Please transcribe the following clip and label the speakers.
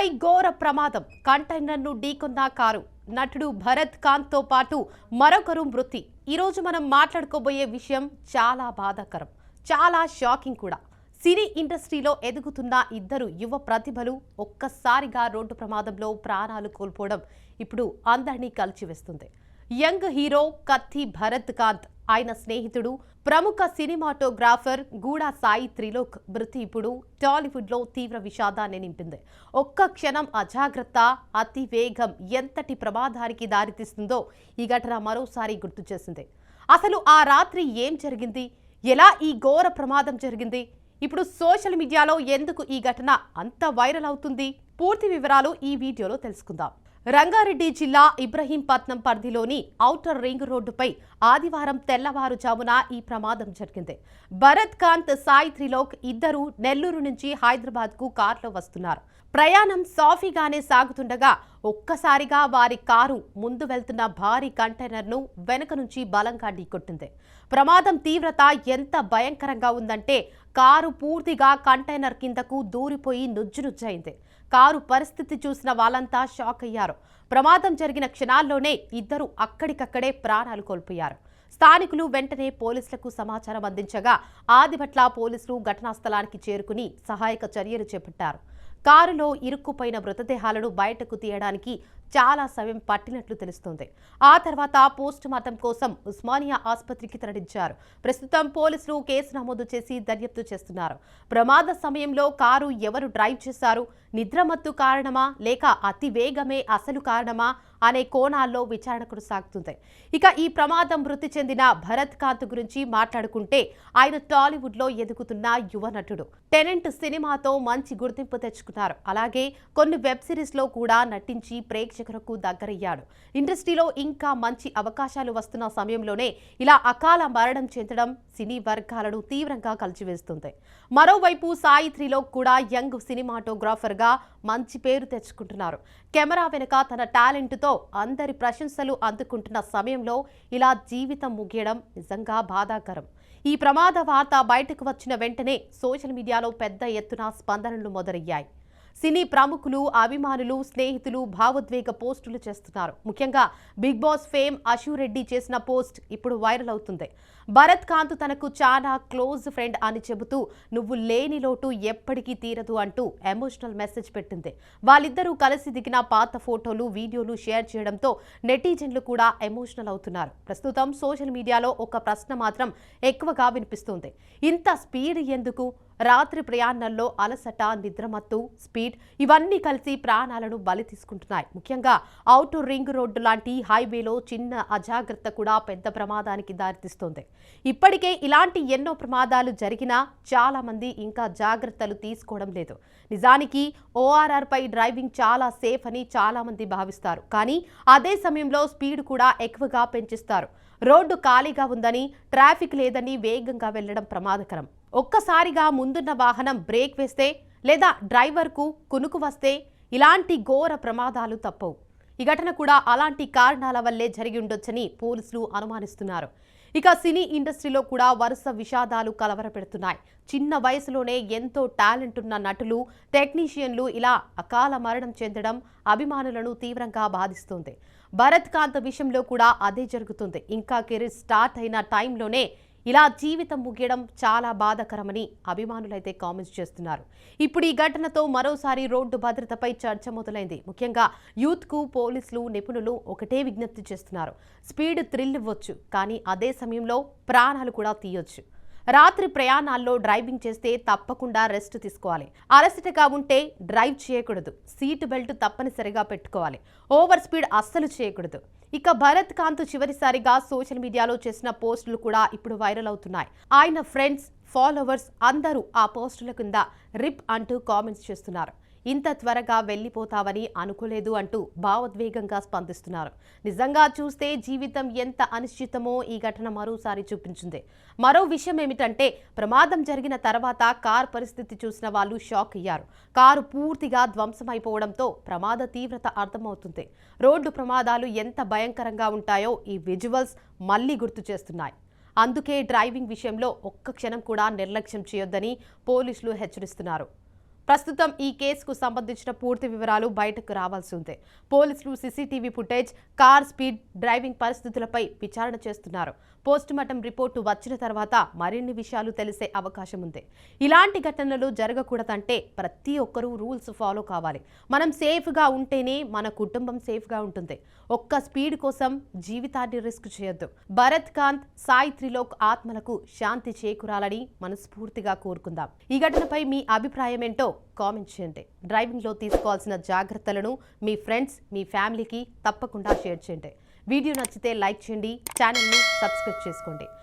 Speaker 1: ముంబై ఘోర ప్రమాదం కంటైనర్ను ఢీకొన్న కారు నటుడు భరత్ కాంత్ తో పాటు మరొకరు మృతి. ఈ రోజు మనం మాట్లాడుకోబోయే విషయం చాలా బాధాకరం, చాలా షాకింగ్ కూడా. సినీ ఇండస్ట్రీలో ఎదుగుతున్న ఇద్దరు యువ ప్రతిభలు ఒక్కసారిగా రోడ్డు ప్రమాదంలో ప్రాణాలు కోల్పోవడం ఇప్పుడు అందరినీ కలిచివేస్తుంది. యంగ్ హీరో కత్తి భరత్ కాంత్, ఆయన స్నేహితుడు ప్రముఖ సినిమాటోగ్రాఫర్ గూడా సాయి త్రిలోక్ మృతి ఇప్పుడు టాలీవుడ్లో తీవ్ర విషాదాన్ని నింపింది. ఒక్క క్షణం అజాగ్రత్త, అతి వేగం ఎంతటి ప్రమాదానికి దారితీస్తుందో ఈ ఘటన మరోసారి గుర్తు చేసింది. అసలు ఆ రాత్రి ఏం జరిగింది, ఎలా ఈ ఘోర ప్రమాదం జరిగింది, ఇప్పుడు సోషల్ మీడియాలో ఎందుకు ఈ ఘటన అంత వైరల్ అవుతుంది, పూర్తి వివరాలు ఈ వీడియోలో తెలుసుకుందాం. రంగారెడ్డి జిల్లా ఇబ్రహీంపట్నం పరిధిలోని ఔటర్ రింగ్ రోడ్డుపై ఆదివారం తెల్లవారుజామున ఈ ప్రమాదం జరిగింది. భరత్ కాంత్, సాయి త్రిలోక్ ఇద్దరు నెల్లూరు నుంచి హైదరాబాద్కు కారులో వస్తున్నారు. ప్రయాణం సాఫీగానే సాగుతుండగా ఒక్కసారిగా వారి కారు ముందు వెళ్తున్న భారీ కంటైనర్ను వెనుక నుంచి బలంగా ఢీకొట్టింది. ప్రమాదం తీవ్రత ఎంత భయంకరంగా ఉందంటే కారు పూర్తిగా కంటైనర్ కిందకు దూరిపోయి నుజ్జునుజ్జైంది. కారు పరిస్థితి చూసిన వాళ్ళంతా షాక్ అయ్యారు. ప్రమాదం జరిగిన క్షణాల్లోనే ఇద్దరు అక్కడికక్కడే ప్రాణాలు కోల్పోయారు. స్థానికులు వెంటనే పోలీసులకు సమాచారం అందించగా ఆదిభట్ల పోలీసులు ఘటనా స్థలానికి చేరుకుని సహాయక చర్యలు చేపట్టారు. కారులో ఇరుక్కుపోయిన మృతదేహాలను బయటకు తీయడానికి చాలా సమయం పట్టినట్లు తెలుస్తోంది. ఆ తర్వాత పోస్ట్ మార్టం కోసం ఉస్మానియా ఆసుపత్రికి తరలించారు. ప్రస్తుతం పోలీసులు కేసు నమోదు చేసి దర్యాప్తు చేస్తున్నారు. ప్రమాద సమయంలో కారు ఎవరు డ్రైవ్ చేశారు, నిద్రమత్తు కారణమా లేక అతి వేగమే అసలు కారణమా అనే కోణాల్లో విచారణ కొనసాగుతుంది. ఇక ఈ ప్రమాదం మృతి చెందిన భరత్ కాంత్ గురించి మాట్లాడుకుంటే ఆయన టాలీవుడ్లో ఎదుగుతున్న యువ నటుడు. టెనెంట్ సినిమాతో మంచి గుర్తింపు తెచ్చుకున్నారు. అలాగే కొన్ని వెబ్ సిరీస్లో కూడా నటించి ప్రేక్షకులకు దగ్గరయ్యాడు. ఇండస్ట్రీలో ఇంకా మంచి అవకాశాలు వస్తున్న సమయంలోనే ఇలా అకాల మరణం చెందడం సినీ వర్గాలను తీవ్రంగా కలిచివేస్తుంది. మరోవైపు సాయి త్రిలోక్ కూడా యంగ్ సినిమాటోగ్రాఫర్గా మంచి పేరు తెచ్చుకుంటున్నారు. కెమెరా వెనుక తన టాలెంట్తో అందరి ప్రశంసలు అందుకుంటున్న సమయంలో ఇలా జీవితం ముగియడం నిజంగా బాధాకరం. ఈ ప్రమాద వార్త బయటకు వచ్చిన వెంటనే సోషల్ మీడియాలో పెద్ద ఎత్తున స్పందనలు మొదలయ్యాయి. సినీ ప్రముఖులు, అభిమానులు, స్నేహితులు భావోద్వేగ పోస్టులు చేస్తున్నారు. ముఖ్యంగా big boss fame Ashu Reddy చేసిన పోస్ట్ ఇప్పుడు వైరల్ అవుతుంది. భరత్ కాంత్ తనకు చాలా క్లోజ్ ఫ్రెండ్ అని చెబుతూ నువ్వు లేని లోటు ఎప్పటికీ తీరదు అంటూ ఎమోషనల్ మెసేజ్ పెట్టింది. వాళ్ళిద్దరూ కలిసి దిగిన పాత ఫోటోలు, వీడియోలు షేర్ చేయడంతో నెటిజన్లు కూడా ఎమోషనల్ అవుతున్నారు. ప్రస్తుతం సోషల్ మీడియాలో ఒక ప్రశ్న మాత్రం ఎక్కువగా వినిపిస్తుంది. ఇంత స్పీడ్ ఎందుకు? రాత్రి ప్రయాణంలో అలసట, నిద్రమత్తు, స్పీడ్ ఇవన్నీ కలిసి ప్రాణాలను బలి తీసుకుంటున్నాయి. ముఖ్యంగా ఔటర్ రింగ్ రోడ్డు లాంటి హైవేలో చిన్న అజాగ్రత్త కూడా పెద్ద ప్రమాదానికి దారితీస్తోంది. ఇప్పటికే ఇలాంటి ఎన్నో ప్రమాదాలు జరిగినా చాలా మంది ఇంకా జాగ్రత్తలు తీసుకోవడం లేదు. నిజానికి ORR పై డ్రైవింగ్ చాలా సేఫ్ అని చాలా మంది భావిస్తారు. కానీ అదే సమయంలో స్పీడ్ కూడా ఎక్కువగా పెంచిస్తారు. రోడ్డు ఖాళీగా ఉందని, ట్రాఫిక్ లేదని వేగంగా వెళ్లడం ప్రమాదకరం. ఒక్కసారిగా ముందున్న వాహనం బ్రేక్ వేస్తే లేదా డ్రైవర్కు కునుకు వస్తే ఇలాంటి ఘోర ప్రమాదాలు తప్పవు. ఈ ఘటన కూడా అలాంటి కారణాల వల్లే జరిగి ఉండొచ్చని పోలీసులు అనుమానిస్తున్నారు. ఇక సినీ ఇండస్ట్రీలో కూడా వరుస విషాదాలు కలవరపెడుతున్నాయి. చిన్న వయసులోనే ఎంతో టాలెంట్ ఉన్న నటులు, టెక్నీషియన్లు ఇలా అకాల మరణం చెందడం అభిమానులను తీవ్రంగా బాధిస్తుంది. భరత్ కాంత్ విషయంలో కూడా అదే జరుగుతుంది. ఇంకా కెరీర్ స్టార్ట్ అయిన టైంలోనే ఇలా జీవితం ముగియడం చాలా బాధాకరమని అభిమానులైతే కామెంట్స్ చేస్తున్నారు. ఇప్పుడు ఈ ఘటనతో మరోసారి రోడ్డు భద్రతపై చర్చ మొదలైంది. ముఖ్యంగా యూత్కు పోలీసులు, నిపుణులు ఒకటే విజ్ఞప్తి చేస్తున్నారు. స్పీడ్ థ్రిల్ ఇవ్వచ్చు, కానీ అదే సమయంలో ప్రాణాలు కూడా తీయొచ్చు. రాత్రి ప్రయాణాల్లో డ్రైవింగ్ చేస్తే తప్పకుండా రెస్ట్ తీసుకోవాలి. అలసటగా ఉంటే డ్రైవ్ చేయకూడదు. సీట్ బెల్ట్ తప్పనిసరిగా పెట్టుకోవాలి. ఓవర్ స్పీడ్ అస్సలు చేయకూడదు. ఇక భరత్ కాంత్ చివరిసారిగా సోషల్ మీడియాలో చేసిన పోస్టులు కూడా ఇప్పుడు వైరల్ అవుతున్నాయి. ఆయన ఫ్రెండ్స్, ఫాలోవర్స్ అందరూ ఆ పోస్టుల కింద రిప్ అంటూ కామెంట్స్ చేస్తున్నారు. ఇంత త్వరగా వెళ్ళిపోతావని అనుకోలేదు అంటూ భావోద్వేగంగా స్పందిస్తున్నారు. నిజంగా చూస్తే జీవితం ఎంత అనిశ్చితమో ఈ ఘటన మరోసారి చూపించింది. మరో విషయం ఏమిటంటే ప్రమాదం జరిగిన తర్వాత కారు పరిస్థితి చూసిన వాళ్ళు షాక్ అయ్యారు. కారు పూర్తిగా ధ్వంసమైపోవడంతో ప్రమాద తీవ్రత అర్థమవుతుంది. రోడ్డు ప్రమాదాలు ఎంత భయంకరంగా ఉంటాయో ఈ విజువల్స్ మళ్లీ గుర్తు చేస్తున్నాయి. అందుకే డ్రైవింగ్ విషయంలో ఒక్క క్షణం కూడా నిర్లక్ష్యం చేయొద్దని పోలీసులు హెచ్చరిస్తున్నారు. ప్రస్తుతం ఈ కేసుకు సంబంధించిన పూర్తి వివరాలు బయటకు రావాల్సి ఉంది. పోలీసులు CCTV footage, car speed, driving పరిస్థితులపై విచారణ చేస్తున్నారు. పోస్టుమార్టం రిపోర్టు వచ్చిన తర్వాత మరిన్ని విషయాలు తెలిసే అవకాశం ఉంది. ఇలాంటి ఘటనలు జరగకూడదంటే ప్రతి ఒక్కరూ రూల్స్ ఫాలో కావాలి. మనం సేఫ్గా ఉంటేనే మన కుటుంబం సేఫ్గా ఉంటుంది. ఒక్క స్పీడ్ కోసం జీవితాన్ని రిస్క్ చేయొద్దు. భరత్ కాంత్, సాయి త్రిలోక్ ఆత్మలకు శాంతి చేకూరాలని మనస్ఫూర్తిగా కోరుకుందాం. ఈ ఘటనపై మీ అభిప్రాయం ఏంటో కామెంట్ చేయండి. డ్రైవింగ్లో తీసుకోవాల్సిన జాగ్రత్తలను మీ ఫ్రెండ్స్, మీ ఫ్యామిలీకి తప్పకుండా షేర్ చేయండి. వీడియో నచ్చితే లైక్ చేయండి, ఛానల్ని సబ్స్క్రైబ్ చేసుకోండి.